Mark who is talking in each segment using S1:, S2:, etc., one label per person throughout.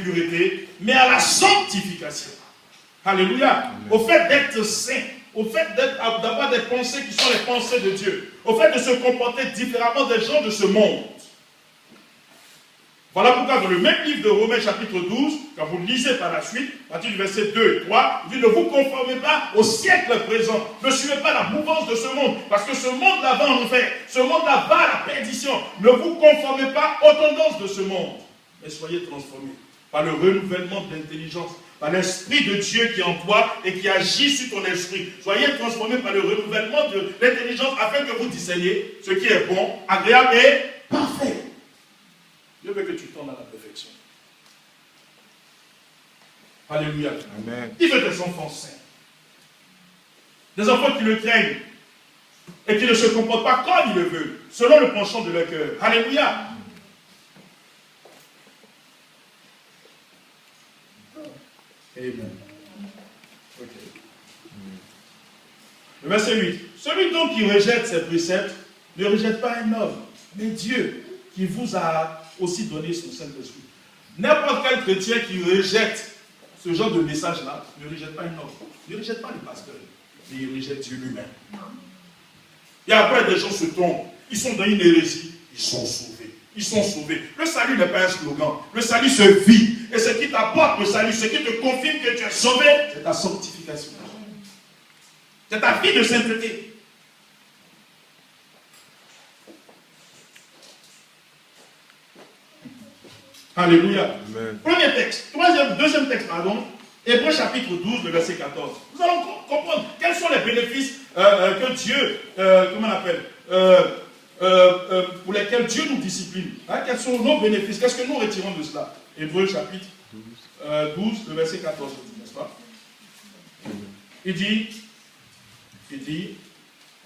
S1: l'impureté, mais à la sanctification. Alléluia. Au fait d'être saint, au fait d'avoir des pensées qui sont les pensées de Dieu, au fait de se comporter différemment des gens de ce monde. Voilà pourquoi dans le même livre de Romains chapitre 12, quand vous lisez par la suite, à partir du verset 2 et 3, il dit ne vous conformez pas au siècle présent, ne suivez pas la mouvance de ce monde, parce que ce monde-là va en enfer, ce monde-là va à la perdition. Ne vous conformez pas aux tendances de ce monde, mais soyez transformés par le renouvellement de l'intelligence, par l'Esprit de Dieu qui est en toi et qui agit sur ton esprit. Soyez transformés par le renouvellement de l'intelligence afin que vous discerniez ce qui est bon, agréable et parfait. Dieu veut que tu tombes à la perfection. Alléluia.
S2: Amen.
S1: Il veut des enfants saints. Des enfants qui le craignent et qui ne se comportent pas comme il le veut, selon le penchant de leur cœur. Alléluia. Amen. Ok. Le verset 8. Celui donc qui rejette ses préceptes ne rejette pas un homme, mais Dieu qui vous a aussi donné son Saint-Esprit. N'importe quel chrétien qui rejette ce genre de message-là ne rejette pas un homme, ne rejette pas le pasteur, mais il rejette Dieu lui-même. Et après, des gens se tombent, ils sont dans une hérésie, ils sont sauvés. Ils sont sauvés. Le salut n'est pas un slogan. Le salut se vit. Et ce qui t'apporte le salut, ce qui te confirme que tu es sauvé, c'est ta sanctification. C'est ta vie de sainteté. Alléluia.
S2: Amen.
S1: Premier texte. Deuxième texte, pardon. Hébreux chapitre 12, le verset 14. Nous allons comprendre quels sont les bénéfices que Dieu, comment on appelle, pour lesquels Dieu nous discipline. Hein, quels sont nos bénéfices? Qu'est-ce que nous retirons de cela? Hébreux chapitre 12, le verset 14, n'est-ce pas? Il dit,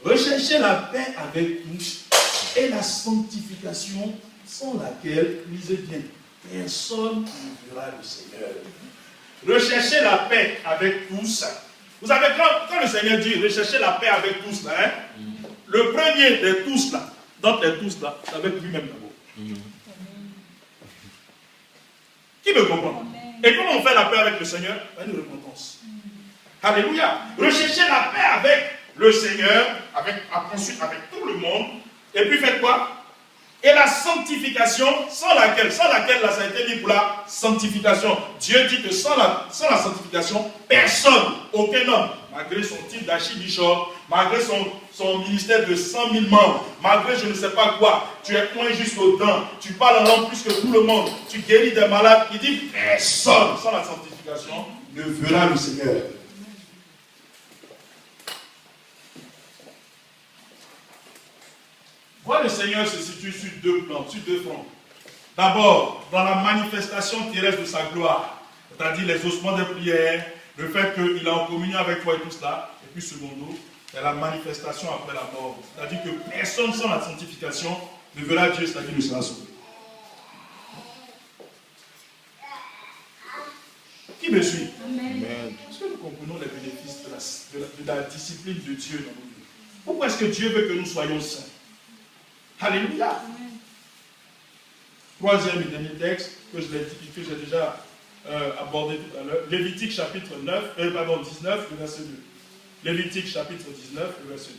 S1: recherchez la paix avec tous et la sanctification sans laquelle, lisez bien, personne ne verra le Seigneur. Recherchez la paix avec tous. Vous savez, quand le Seigneur dit recherchez la paix avec tous, là, hein, le premier de tous, là, d'entre les tous, là, c'est avec lui-même d'abord. Qui me comprend? Et comment on fait la paix avec le Seigneur? Par une repentance. Alléluia. Recherchez la paix avec le Seigneur, ensuite avec tout le monde, et puis faites quoi? Et la sanctification, sans laquelle là, ça a été mis pour la sanctification. Dieu dit que sans la sanctification, personne, aucun homme, malgré son titre d'archibishop, malgré son ministère de 100 000 membres, malgré je ne sais pas quoi, tu es point jusqu'aux dents, tu parles en langue plus que tout le monde, tu guéris des malades, il dit personne, sans la sanctification, ne verra le Seigneur. Voilà, le Seigneur se situe sur deux plans, sur deux fronts. D'abord, dans la manifestation terrestre de sa gloire, c'est-à-dire les ossements des prières, le fait qu'il est en communion avec toi et tout cela. Et puis, secondo, c'est la manifestation après la mort. C'est-à-dire que personne sans la sanctification ne verra Dieu, c'est-à-dire ne sera sauvé. Qui me suit?
S2: Amen.
S1: Est-ce que nous comprenons les bénéfices de la discipline de Dieu dans nos vies? Pourquoi est-ce que Dieu veut que nous soyons saints? Alléluia. Troisième et dernier texte que j'ai déjà abordé tout à l'heure. Lévitique chapitre 19, le verset 2. Lévitique chapitre 19, le verset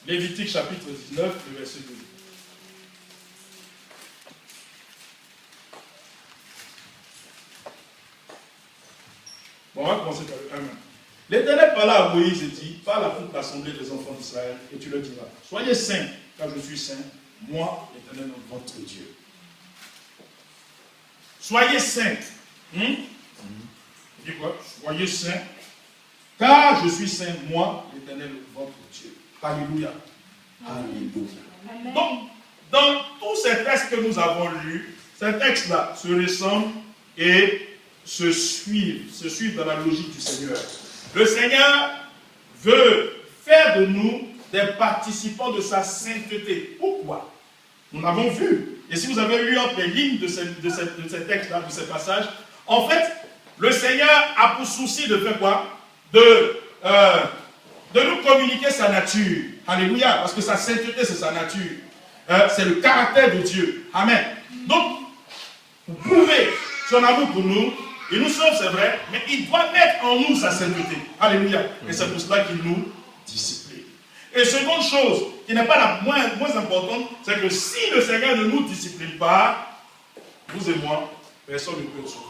S1: 2. Lévitique chapitre 19, le verset 2. Bon, on va commencer par le 1. L'Éternel parla à Moïse et dit, parle à toute l'assemblée des enfants d'Israël et tu leur diras, soyez saints, car je suis saint, moi, l'Éternel, votre Dieu. Soyez saints. Il dit quoi? Soyez saints, car je suis saint, moi, l'Éternel, votre Dieu. Alléluia. Alléluia. Donc, dans tous ces textes que nous avons lus, ces textes-là se ressemblent et se suivent dans la logique du Seigneur. Le Seigneur veut faire de nous des participants de sa sainteté. Pourquoi? Nous l'avons vu. Et si vous avez lu entre les lignes de ces textes-là, de ces passages, en fait, le Seigneur a pour souci de faire quoi? De nous communiquer sa nature. Alléluia. Parce que sa sainteté, c'est sa nature. c'est le caractère de Dieu. Amen. Donc, vous prouvez son amour pour nous. Il nous sauve, c'est vrai, mais il doit mettre en nous sa sainteté. Alléluia. Et c'est pour cela qu'il nous discipline. Et seconde chose, qui n'est pas la moins importante, c'est que si le Seigneur ne nous discipline pas, vous et moi, personne ne peut le sauver.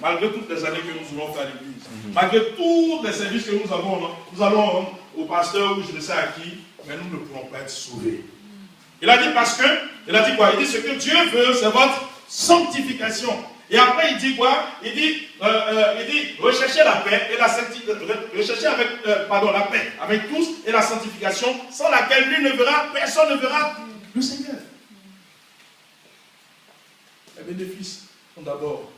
S1: Malgré toutes les années que nous avons fait à l'église, malgré tous les services que nous avons, nous allons au pasteur ou je ne sais à qui, mais nous ne pourrons pas être sauvés. Il a dit parce que, il a dit quoi? Il dit ce que Dieu veut, c'est votre sanctification. Et après, il dit quoi? Il dit recherchez la paix et la recherchez avec, la paix avec tous et la sanctification, sans laquelle lui ne verra, personne ne verra le Seigneur. Les bénéfices sont d'abord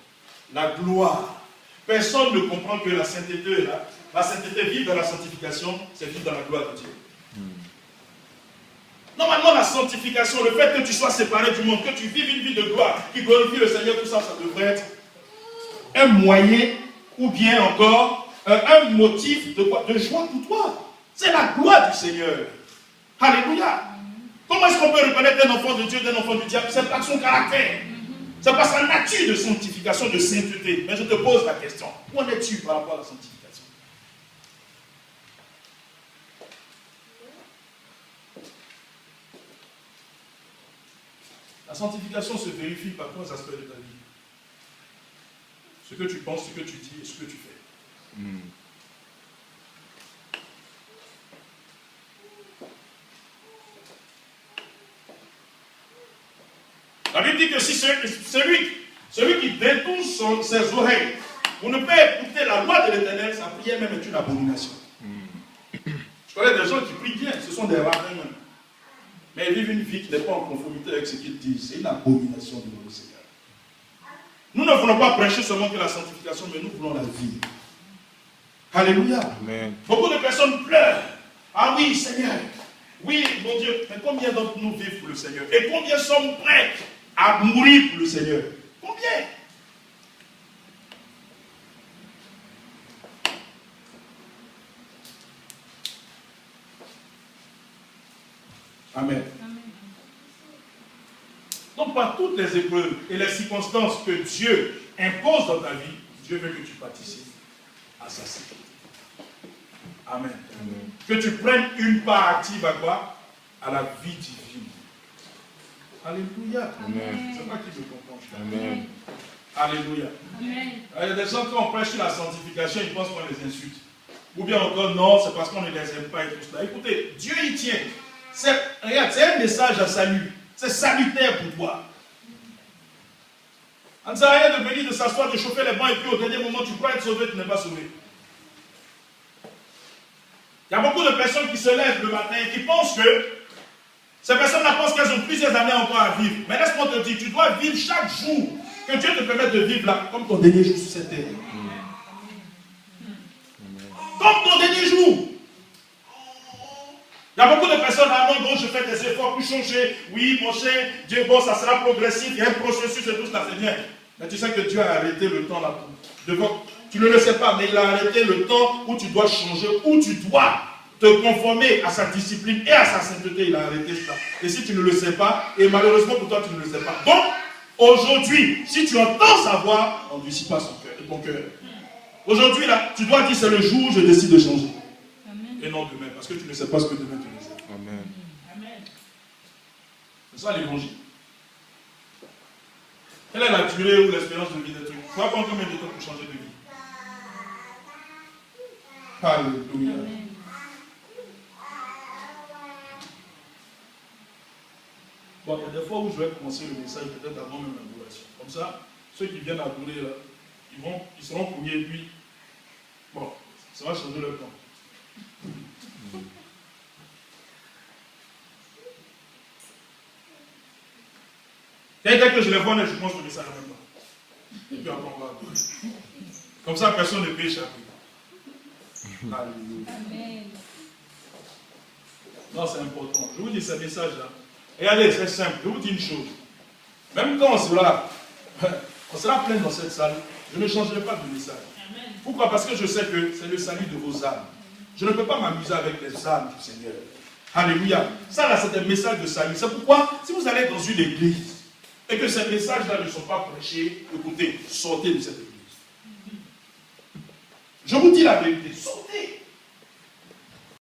S1: la gloire. Personne ne comprend que la sainteté, vivre dans la sanctification, c'est vivre dans la gloire de Dieu. Normalement, la sanctification, le fait que tu sois séparé du monde, que tu vives une vie de gloire, qui glorifie le Seigneur, tout ça, ça devrait être un moyen ou bien encore un motif de quoi? De joie pour toi. C'est la gloire du Seigneur. Alléluia. Comment est-ce qu'on peut reconnaître un enfant de Dieu d'un enfant du diable? C'est par son caractère. C'est par sa nature de sanctification, de sainteté. Mais je te pose la question. Où en es-tu par rapport à la sanctification? La sanctification se vérifie par trois aspects de ta vie. Ce que tu penses, ce que tu dis et ce que tu fais. La Bible dit que si celui qui détourne ses oreilles pour ne pas écouter la loi de l'Éternel, sa prière même est une abomination. Je connais des gens qui prient bien, ce sont des rabbins même. Mais ils vivent une vie qui n'est pas en conformité avec ce qu'ils disent. C'est une abomination de notre Seigneur. Nous ne voulons pas prêcher seulement que la sanctification, mais nous voulons la vie. Alléluia. Amen. Beaucoup de personnes pleurent. Ah oui, Seigneur. Oui, mon Dieu. Mais combien d'entre nous vivent pour le Seigneur? Et combien sommes prêts à mourir pour le Seigneur? Combien? Amen. Donc, par toutes les épreuves et les circonstances que Dieu impose dans ta vie, Dieu veut que tu participes à sa sécurité. Amen. Amen. Que tu prennes une part active à quoi? À la vie divine. Alléluia. Amen. C'est pas qui me comprend. Amen. Alléluia. Amen. Il y a des gens qui ont prêché la sanctification, ils pensent qu'on les insulte. Ou bien encore, non, c'est parce qu'on ne les aime pas et tout cela. Écoutez, Dieu y tient. Regarde, c'est un message à salut. C'est salutaire pour toi. On ne sert à rien de venir, de s'asseoir, de chauffer les bancs et puis au dernier moment, tu crois être sauvé, tu n'es pas sauvé. Il y a beaucoup de personnes qui se lèvent le matin et qui pensent que ces personnes-là pensent qu'elles ont plusieurs années encore à vivre. Mais laisse-moi te dire, tu dois vivre chaque jour que Dieu te permette de vivre là, comme ton dernier jour sur cette terre. Comme ton dernier jour. Il y a beaucoup de personnes, ah non, bon, je fais des efforts pour changer. Oui, mon cher, Dieu, bon, ça sera progressif, il y a un processus et tout ça, c'est bien. Mais tu sais que Dieu a arrêté le temps là. Tu ne le sais pas, mais il a arrêté le temps où tu dois changer, où tu dois te conformer à sa discipline et à sa sainteté. Il a arrêté ça. Et si tu ne le sais pas, et malheureusement pour toi, tu ne le sais pas. Donc, aujourd'hui, si tu entends sa voix, n'endurcis pas ton cœur. Aujourd'hui, là, tu dois dire, c'est le jour où je décide de changer. Et non demain, parce que tu ne sais pas ce que demain te réserve. Amen. Amen. C'est ça l'évangile. Quelle est la durée ou l'espérance de vie des trucs? Tu vas prendre combien de temps pour changer de vie? Alléluia. Bon, il y a des fois où je vais commencer le message peut-être avant même l'adoration. Comme ça, ceux qui viennent adorer là, ils seront couillés et puis, bon, ça va changer leur temps. Dès que je les vois, je pense que le message en même temps. Et puis après, on va adorer. Comme ça, personne ne peut échapper. Alléluia. Non, c'est important. Je vous dis ce message-là. Regardez, c'est simple. Je vous dis une chose. Même quand on sera plein dans cette salle, je ne changerai pas de message. Pourquoi? Parce que je sais que c'est le salut de vos âmes. Je ne peux pas m'amuser avec les âmes du Seigneur. Alléluia. Ça là, c'est un message de salut. C'est pourquoi, si vous allez dans une église et que ces messages-là ne sont pas prêchés, écoutez, sortez de cette église. Je vous dis la vérité, sortez.